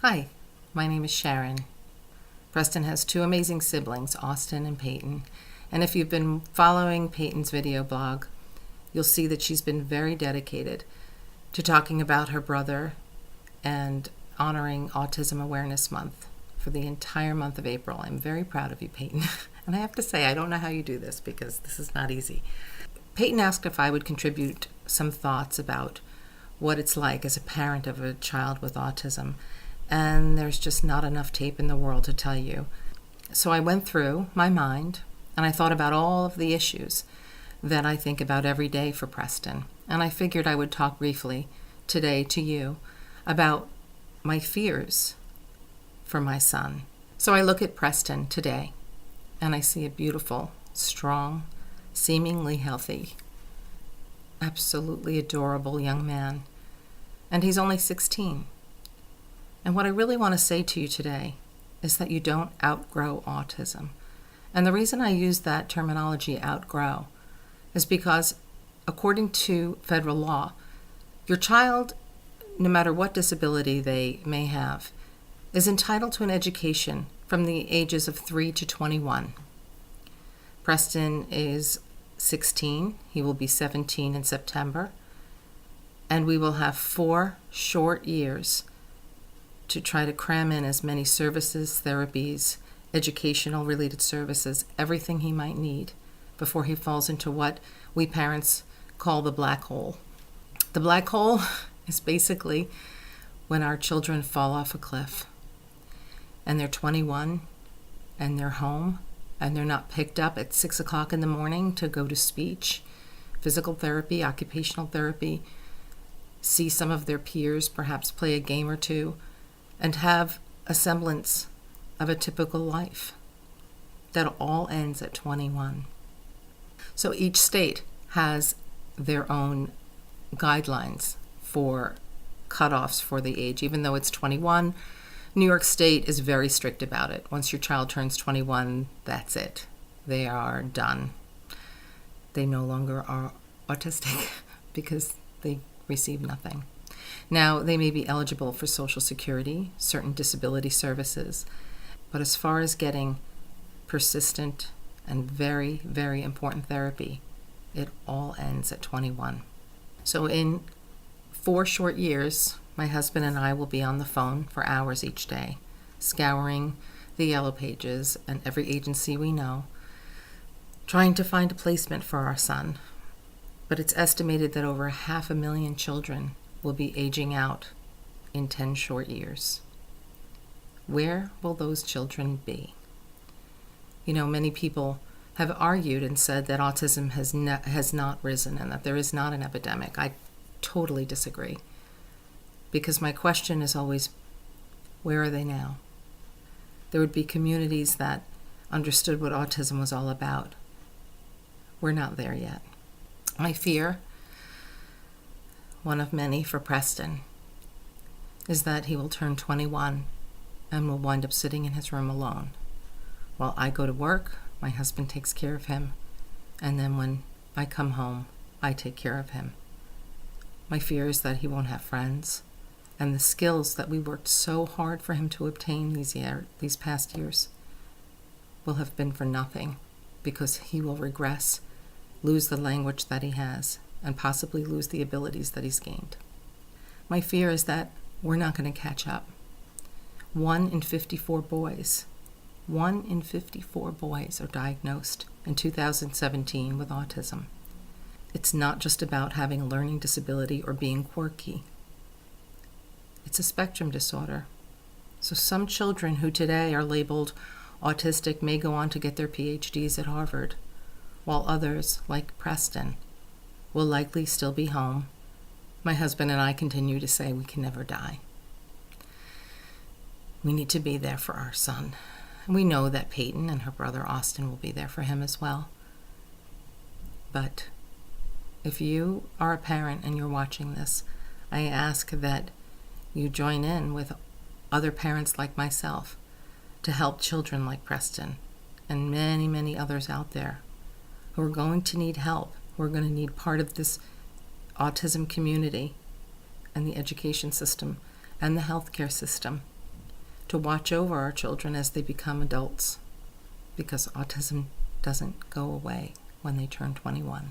Hi, my name is Sharon. Preston has two amazing siblings, Austin and Peyton. And if you've been following Peyton's video blog, you'll see that she's been very dedicated to talking about her brother and honoring Autism Awareness Month for the entire month of April. I'm very proud of you, Peyton. And I have to say, I don't know how you do this because this is not easy. Peyton asked if I would contribute some thoughts about what it's like as a parent of a child with autism. And there's just not enough tape in the world to tell you. So I went through my mind and I thought about all of the issues that I think about every day for Preston. And I figured I would talk briefly today to you about my fears for my son. So I look at Preston today and I see a beautiful, strong, seemingly healthy, absolutely adorable young man. And he's only 16. And what I really want to say to you today is that you don't outgrow autism. And the reason I use that terminology, outgrow, is because according to federal law, your child, no matter what disability they may have, is entitled to an education from the ages of 3 to 21. Preston is 16. He will be 17 in September. And we will have 4 short years to try to cram in as many services, therapies, educational related services, everything he might need before he falls into what we parents call the black hole. The black hole is basically when our children fall off a cliff and they're 21 and they're home and they're not picked up at 6 o'clock in the morning to go to speech, physical therapy, occupational therapy, see some of their peers, perhaps play a game or two, and have a semblance of a typical life. That all ends at 21. So each state has their own guidelines for cutoffs for the age. Even though it's 21, New York State is very strict about it. Once your child turns 21, that's it. They are done. They no longer are autistic because they receive nothing. Now, they may be eligible for Social Security, certain disability services, but as far as getting persistent and very, very important therapy, it all ends at 21. So in 4 short years, my husband and I will be on the phone for hours each day, scouring the yellow pages and every agency we know, trying to find a placement for our son. But it's estimated that over 500,000 children will be aging out in 10 short years. Where will those children be? You know, many people have argued and said that autism has not risen and that there is not an epidemic. I totally disagree. Because my question is always, where are they now? There would be communities that understood what autism was all about. We're not there yet. My fear, one of many for Preston, is that he will turn 21 and will wind up sitting in his room alone. While I go to work, my husband takes care of him, and then when I come home, I take care of him. My fear is that he won't have friends, and the skills that we worked so hard for him to obtain these past years will have been for nothing because he will regress, lose the language that he has, and possibly lose the abilities that he's gained. My fear is that we're not going to catch up. 1 in 54 boys are diagnosed in 2017 with autism. It's not just about having a learning disability or being quirky. It's a spectrum disorder. So some children who today are labeled autistic may go on to get their PhDs at Harvard, while others, like Preston, will likely still be home. My husband and I continue to say we can never die. We need to be there for our son. We know that Peyton and her brother Austin will be there for him as well. But if you are a parent and you're watching this, I ask that you join in with other parents like myself to help children like Preston and many, many others out there who are going to need help, who are going to need part of this autism community and the education system and the healthcare system to watch over our children as they become adults, because autism doesn't go away when they turn 21.